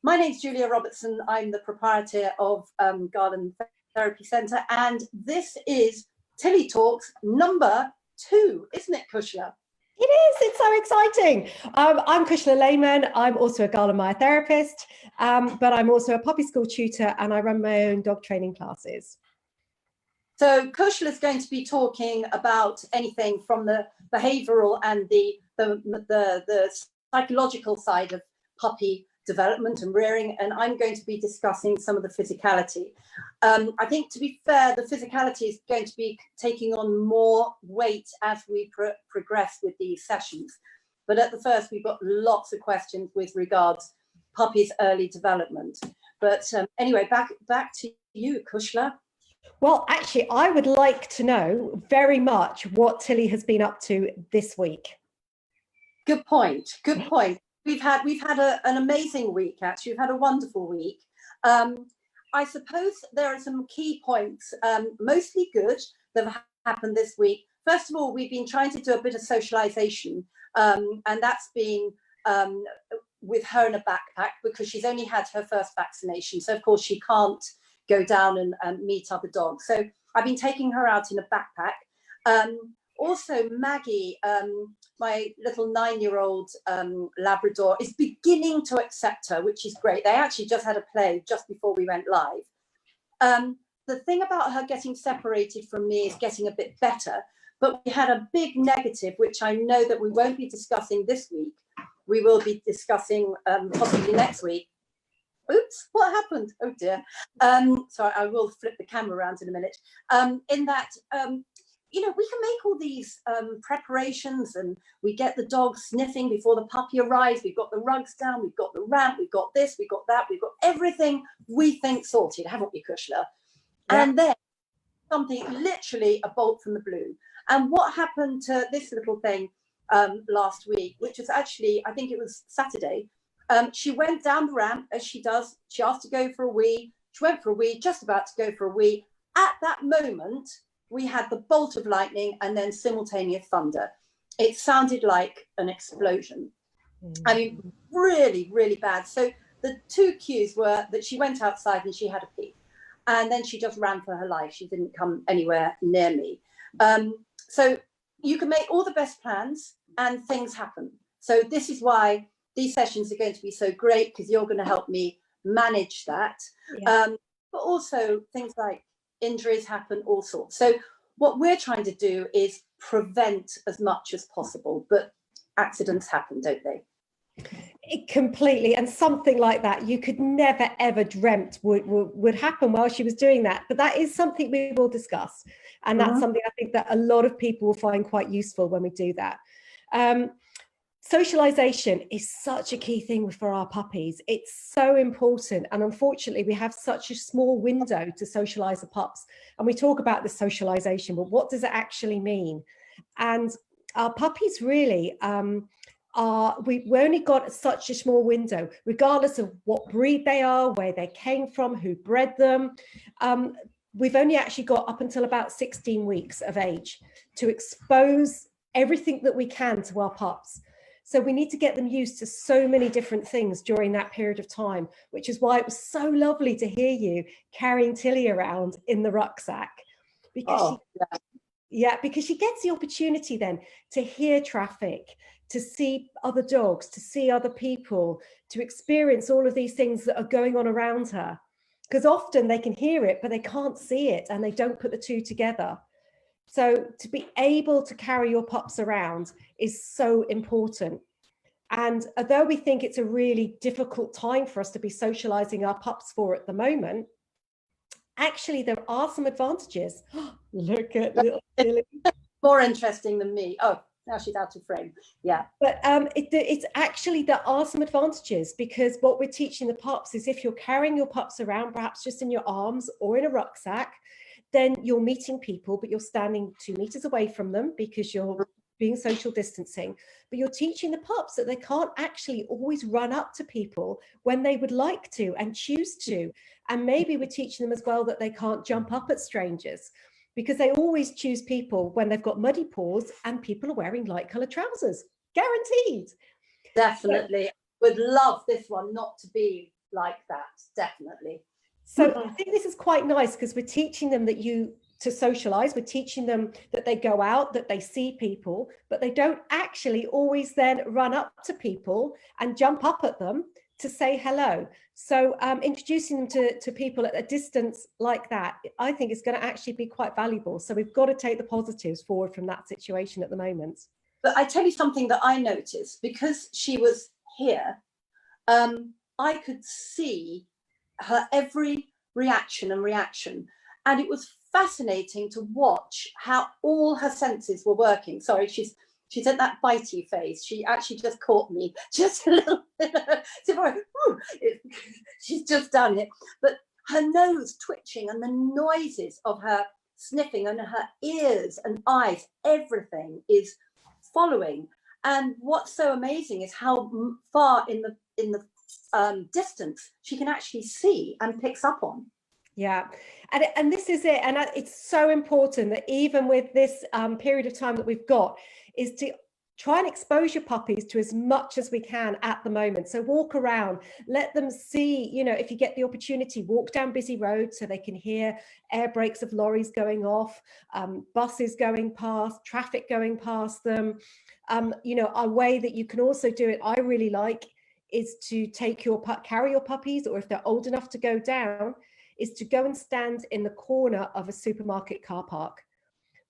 My name's Julia Robertson. I'm the proprietor of Galen Therapy Centre, and this is Tilly Talks number 2, isn't it, Cushla? It is. It's so exciting. I'm Cushla Lamen. I'm also a Galen myotherapist, but I'm also a puppy school tutor, and I run my own dog training classes. So Cushla is going to be talking about anything from the behavioural and the psychological side of puppy development and rearing, and I'm going to be discussing some of the physicality. I think, to be fair, the physicality is going to be taking on more weight as we progress with these sessions. But at the first, we've got lots of questions with regards puppies' early development. But anyway, back to you, Cushla. Well, actually, I would like to know very much what Tilly has been up to this week. Good point. Good point. We've had an amazing week, actually. We've had a wonderful week. I suppose there are some key points, mostly good, that have happened this week. First of all, we've been trying to do a bit of socialization, and that's been with her in a backpack because she's only had her first vaccination. So, of course, she can't go down and meet other dogs. So I've been taking her out in a backpack. Also, Maggie, my little 9-year-old Labrador, is beginning to accept her, which is great. They actually just had a play just before we went live. The thing about her getting separated from me is getting a bit better, but we had a big negative, which I know that we won't be discussing this week. We will be discussing possibly next week. Oops, what happened? Oh dear. Sorry, I will flip the camera around in a minute. In that, you know, we can make all these preparations, and we get the dog sniffing before the puppy arrives. We've got the rugs down, we've got the ramp, we've got this, we've got that, we've got everything we think sorted, haven't we, Cushla? Yeah. And then something, literally a bolt from the blue. And what happened to this little thing last week, which was actually, I think it was Saturday, she went down the ramp, as she does. She asked to go for a wee. She went for a wee, just about to go for a wee. At that moment, we had the bolt of lightning and then simultaneous thunder. It sounded like an explosion. I mean, really, really bad. So the two cues were that she went outside and she had a pee. And then she just ran for her life. She didn't come anywhere near me. So you can make all the best plans and things happen. So this is why these sessions are going to be so great, because you're going to help me manage that. Yeah. But also things like injuries happen, all sorts. So what we're trying to do is prevent as much as possible, but accidents happen, don't they? Completely. And something like that you could never ever dreamt would happen while she was doing that. But that is something we will discuss, and that's something I think that a lot of people will find quite useful when we do that. Socialization is such a key thing for our puppies. It's so important. And unfortunately, we have such a small window to socialize the pups. And we talk about the socialization, but what does it actually mean? And our puppies really we've only got such a small window, regardless of what breed they are, where they came from, who bred them. We've only actually got up until about 16 weeks of age to expose everything that we can to our pups. So we need to get them used to so many different things during that period of time, which is why it was so lovely to hear you carrying Tilly around in the rucksack. Because because she gets the opportunity then to hear traffic, to see other dogs, to see other people, to experience all of these things that are going on around her. Because often they can hear it, but they can't see it, and they don't put the two together. So to be able to carry your pups around is so important. And although we think it's a really difficult time for us to be socializing our pups for at the moment, actually there are some advantages. Look at little Tilly. More interesting than me. Oh, now she's out of frame. Yeah. But it's actually, there are some advantages, because what we're teaching the pups is, if you're carrying your pups around, perhaps just in your arms or in a rucksack, then you're meeting people, but you're standing 2 meters away from them because you're being social distancing. But you're teaching the pups that they can't actually always run up to people when they would like to and choose to. And maybe we're teaching them as well that they can't jump up at strangers, because they always choose people when they've got muddy paws and people are wearing light colored trousers, guaranteed. Definitely. Would love this one not to be like that, definitely. So I think this is quite nice because we're teaching them to socialize. We're teaching them that they go out, that they see people, but they don't actually always then run up to people and jump up at them to say hello. So introducing them to people at a distance like that, I think is going to actually be quite valuable. So we've got to take the positives forward from that situation at the moment. But I tell you something that I noticed, because she was here, I could see her every reaction, and it was fascinating to watch how all her senses were working. Sorry, she's in that bitey phase. She actually just caught me just a little bit. She's just done it. But her nose twitching and the noises of her sniffing and her ears and eyes, everything is following. And what's so amazing is how far in the distance she can actually see and picks up on. Yeah, and this is it. And it's so important that even with this period of time that we've got, is to try and expose your puppies to as much as we can at the moment. So walk around, let them see, you know, if you get the opportunity, walk down busy roads so they can hear air brakes of lorries going off, buses going past, traffic going past them. You know, a way that you can also do it, I really like, is to carry your puppies, or if they're old enough to go down, is to go and stand in the corner of a supermarket car park.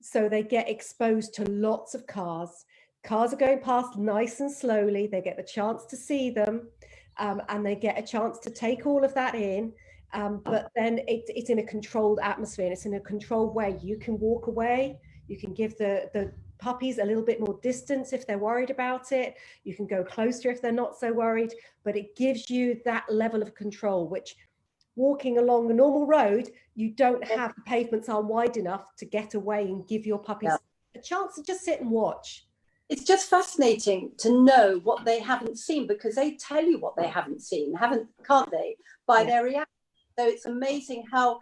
So they get exposed to lots of cars. Cars are going past nice and slowly. They get the chance to see them, and they get a chance to take all of that in. But then it's in a controlled atmosphere, and it's in a controlled way. You can walk away. You can give the puppies a little bit more distance if they're worried about it. You can go closer if they're not so worried. But it gives you that level of control, which, walking along a normal road, you don't have, the pavements aren't wide enough to get away and give your puppies a chance to just sit and watch. It's just fascinating to know what they haven't seen, because they tell you what they haven't seen, can't they, by their reaction. So it's amazing how,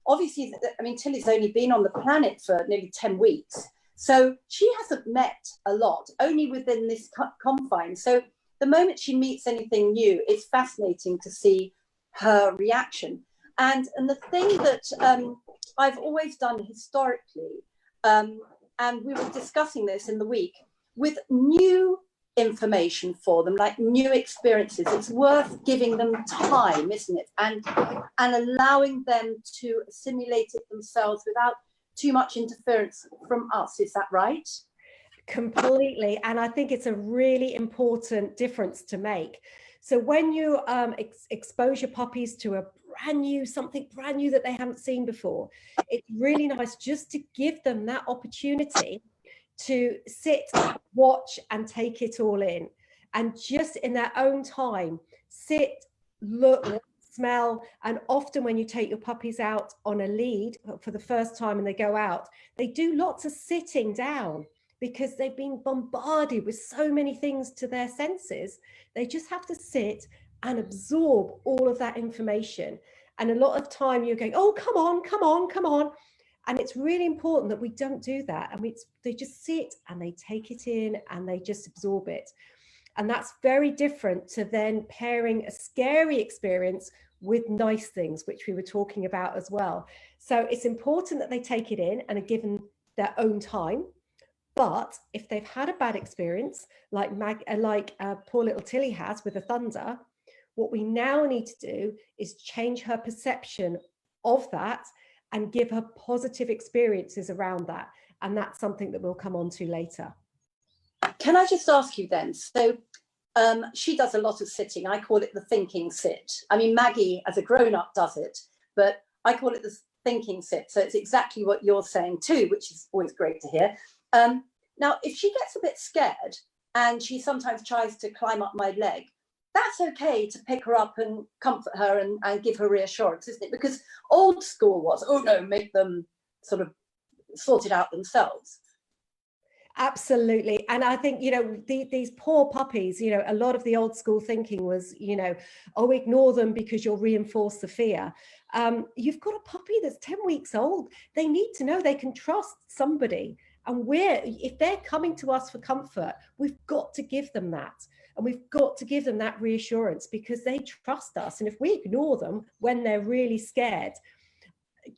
obviously, I mean, Tilly's only been on the planet for nearly 10 weeks. So she hasn't met a lot, only within this confine. So the moment she meets anything new, it's fascinating to see her reaction. And the thing that I've always done historically, and we were discussing this in the week, with new information for them, like new experiences, it's worth giving them time, isn't it? And allowing them to assimilate it themselves without too much interference from us. Is that right? Completely. And I think it's a really important difference to make. So when you expose your puppies to something brand new that they haven't seen before, it's really nice just to give them that opportunity to sit, watch, and take it all in. And just in their own time, sit, look, smell. And often when you take your puppies out on a lead for the first time and they go out, they do lots of sitting down, because they've been bombarded with so many things to their senses. They just have to sit and absorb all of that information. And a lot of time you're going, oh, come on, come on, come on. And it's really important that we don't do that. And they just sit and they take it in and they just absorb it. And that's very different to then pairing a scary experience with nice things, which we were talking about as well. So it's important that they take it in and are given their own time. But if they've had a bad experience, like poor little Tilly has with the thunder, what we now need to do is change her perception of that and give her positive experiences around that. And that's something that we'll come on to later. Can I just ask you then, so she does a lot of sitting. I call it the thinking sit. I mean, Maggie as a grown-up does it, but I call it the thinking sit. So it's exactly what you're saying too, which is always great to hear. Now, if she gets a bit scared and she sometimes tries to climb up my leg, that's okay to pick her up and comfort her and give her reassurance, isn't it? Because old school was, oh no, make them sort of sort it out themselves. Absolutely. And I think, you know, these poor puppies, you know, a lot of the old school thinking was, you know, oh, ignore them because you'll reinforce the fear. You've got a puppy that's 10 weeks old. They need to know they can trust somebody. And if they're coming to us for comfort, we've got to give them that. And we've got to give them that reassurance because they trust us. And if we ignore them when they're really scared,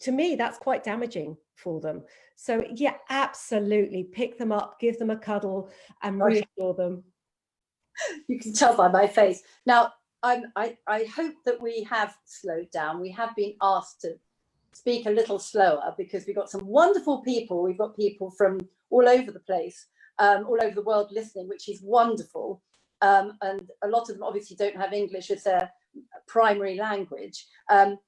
to me, that's quite damaging for them. So yeah, absolutely. Pick them up, give them a cuddle and reassure them. You can tell by my face. Now, I hope that we have slowed down. We have been asked to speak a little slower because we've got some wonderful people. We've got people from all over the place, all over the world listening, which is wonderful. And a lot of them obviously don't have English as their primary language.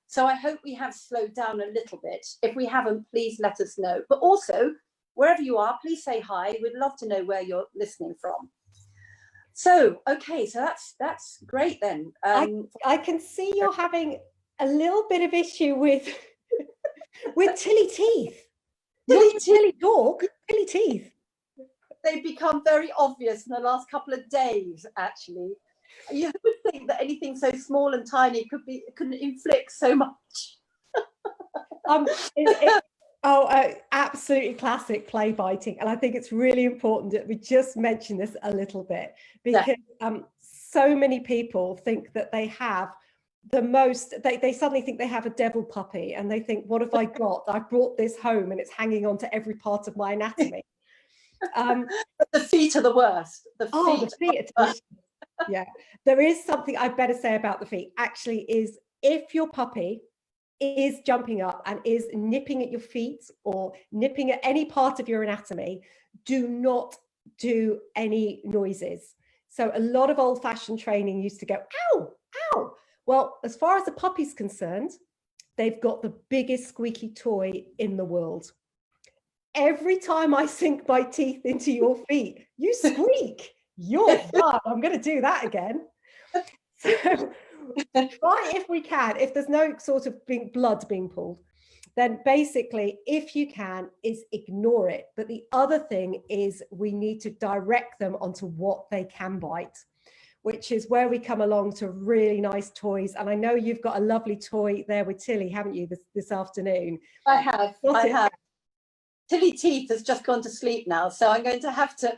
So I hope we have slowed down a little bit. If we haven't, please let us know. But also, wherever you are, please say hi. We'd love to know where you're listening from. So, okay, so that's great then. I can see you're having a little bit of issue with Tilly teeth. Tilly dog, Tilly teeth. They've become very obvious in the last couple of days, actually. You would think that anything so small and tiny couldn't inflict so much. Absolutely classic play biting. And I think it's really important that we just mention this a little bit because so many people think that they have the most, they suddenly think they have a devil puppy and they think, what have I got? I brought this home and it's hanging on to every part of my anatomy. The feet are the worst. The feet are delicious. Yeah, there is something I better say about the feet actually is if your puppy is jumping up and is nipping at your feet or nipping at any part of your anatomy, do not do any noises. So a lot of old-fashioned training used to go, ow, ow. Well, as far as the puppy's concerned, they've got the biggest squeaky toy in the world. Every time I sink my teeth into your feet, you squeak. You're fun. I'm going to do that again. So try if we can, if there's no sort of blood being pulled, then basically, if you can, is ignore it. But the other thing is we need to direct them onto what they can bite, which is where we come along to really nice toys. And I know you've got a lovely toy there with Tilly, haven't you, this afternoon? I have. Tilly Teeth has just gone to sleep now, so I'm going to have to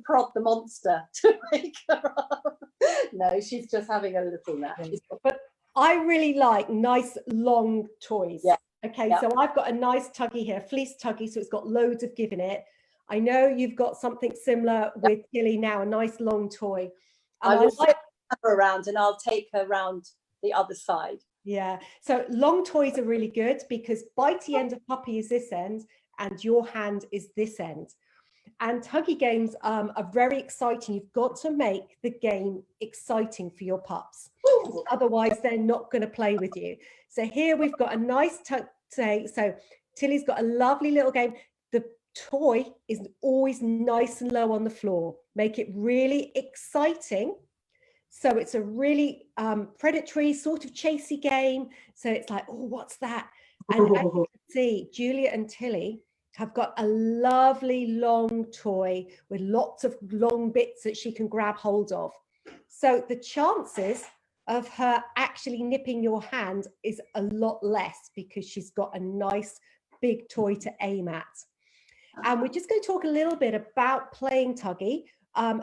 prod the monster to wake her up. No, she's just having a little nap. But I really like nice long toys. Yeah. Okay, so I've got a nice tuggy here, fleece tuggy, so it's got loads of give in it. I know you've got something similar with Tilly now, a nice long toy. And I will flip her around and I'll take her around the other side. Yeah, so long toys are really good because bitey end of puppy is this end and your hand is this end. And tuggy games are very exciting. You've got to make the game exciting for your pups. Otherwise, they're not going to play with you. So here we've got a nice so Tilly's got a lovely little game. The toy is always nice and low on the floor. Make it really exciting. So it's a really predatory sort of chasey game. So it's like, oh, what's that? And as you can see, Julia and Tilly have got a lovely long toy with lots of long bits that she can grab hold of. So the chances of her actually nipping your hand is a lot less because she's got a nice big toy to aim at. And we're just going to talk a little bit about playing tuggy.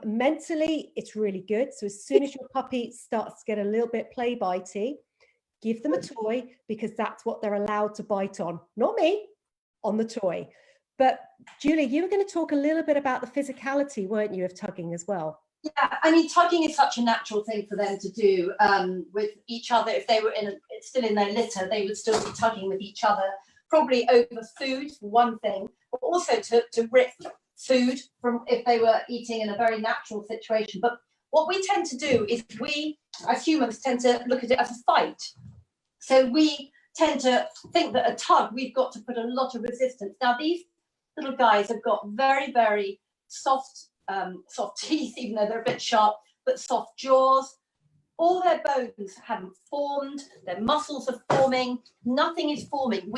Mentally, it's really good. So as soon as your puppy starts to get a little bit play bitey, give them a toy because that's what they're allowed to bite on. Not me, on the toy. But Julie, you were going to talk a little bit about the physicality, weren't you, of tugging as well? Yeah, I mean, tugging is such a natural thing for them to do with each other. If they were still in their litter, they would still be tugging with each other, probably over food, for one thing, but also to rip food from if they were eating in a very natural situation. But what we tend to do is we, as humans, tend to look at it as a fight. So we tend to think that a tug, we've got to put a lot of resistance. Now, these little guys have got very, very soft teeth, even though they're a bit sharp, but soft jaws. All their bones haven't formed, their muscles are forming, nothing is forming.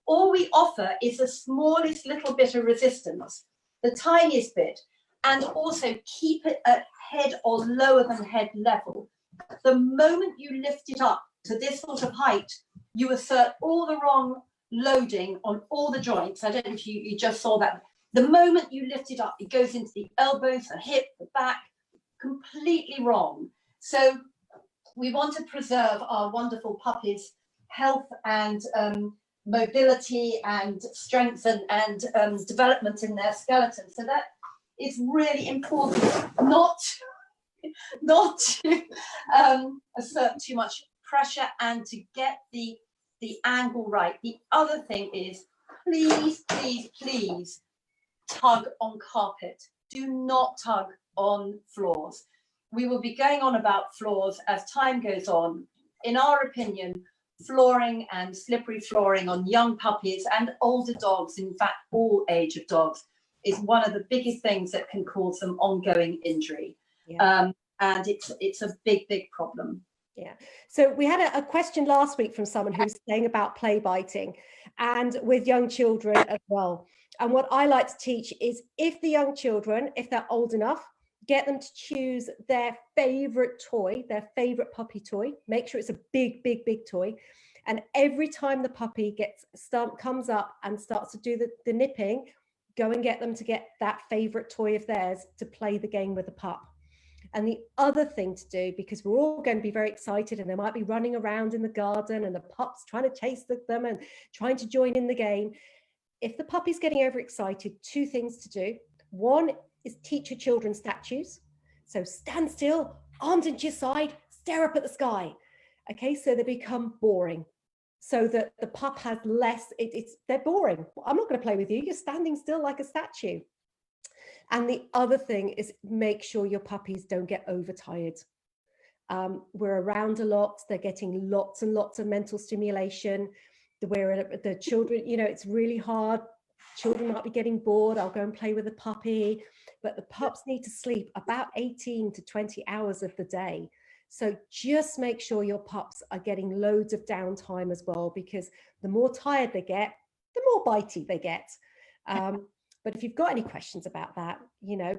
All we offer is the smallest little bit of resistance, the tiniest bit, and also keep it at head or lower than head level. The moment you lift it up to this sort of height, you assert all the wrong loading on all the joints. I don't know if you just saw that. The moment you lift it up, it goes into the elbows, the hip, the back, completely wrong. So we want to preserve our wonderful puppies' health and mobility and strength and development in their skeleton. So that is really important, not to assert too much pressure and to get the angle right. The other thing is, please, please, please tug on carpet. Do not tug on floors. We will be going on about floors as time goes on. In our opinion, flooring and slippery flooring on young puppies and older dogs, in fact, all age of dogs, is one of the biggest things that can cause them ongoing injury. Yeah. And it's a big, big problem. Yeah. So we had a question last week from someone who's saying about play biting and with young children as well. And what I like to teach is, if the young children, if they're old enough, get them to choose their favorite toy, their favorite puppy toy. Make sure it's a big, big, big toy. And every time the puppy comes up and starts to do the nipping, go and get them to get that favorite toy of theirs to play the game with the pup. And the other thing to do, because we're all going to be very excited and they might be running around in the garden and the pup's trying to chase them and trying to join in the game. If the puppy's getting overexcited, two things to do. One is teach your children statues. So stand still, arms into your side, stare up at the sky. Okay, so they become boring. So that the pup has less, they're boring. I'm not going to play with you. You're standing still like a statue. And the other thing is, make sure your puppies don't get overtired. We're around a lot. They're getting lots and lots of mental stimulation. The children, it's really hard. Children might be getting bored. I'll go and play with the puppy. But the pups need to sleep about 18 to 20 hours of the day. So just make sure your pups are getting loads of downtime as well, because the more tired they get, the more bitey they get. But if you've got any questions about that,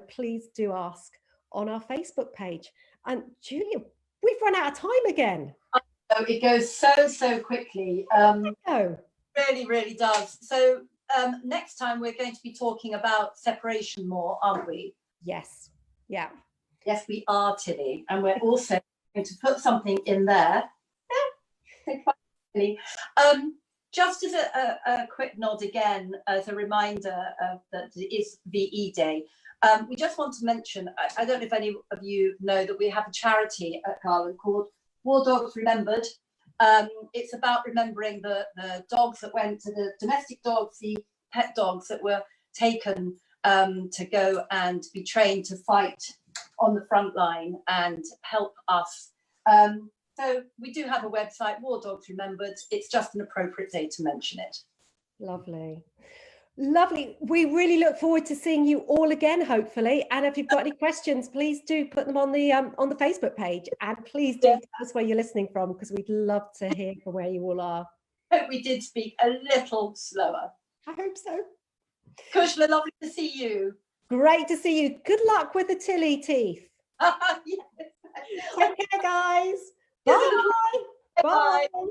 please do ask on our Facebook page. And Julia, we've run out of time again. Oh, it goes so quickly. Really, really does. So next time we're going to be talking about separation more, aren't we? Yes. Yeah. Yes, we are, Tilly. And we're also going to put something in there. Just as a quick nod again, as a reminder that it is VE Day, we just want to mention, I don't know if any of you know that we have a charity at Galen called War Dogs Remembered. It's about remembering the dogs that went to the domestic dogs, the pet dogs that were taken to go and be trained to fight on the front line and help us. So we do have a website, War Dogs Remembered. It's just an appropriate day to mention it. Lovely. Lovely. We really look forward to seeing you all again, hopefully. And if you've got any questions, please do put them on the Facebook page. And please do tell us where you're listening from, because we'd love to hear from where you all are. I hope we did speak a little slower. I hope so. Cushla, lovely to see you. Great to see you. Good luck with the Tilly teeth. Yes. Take care, guys. Bye. Bye. Bye.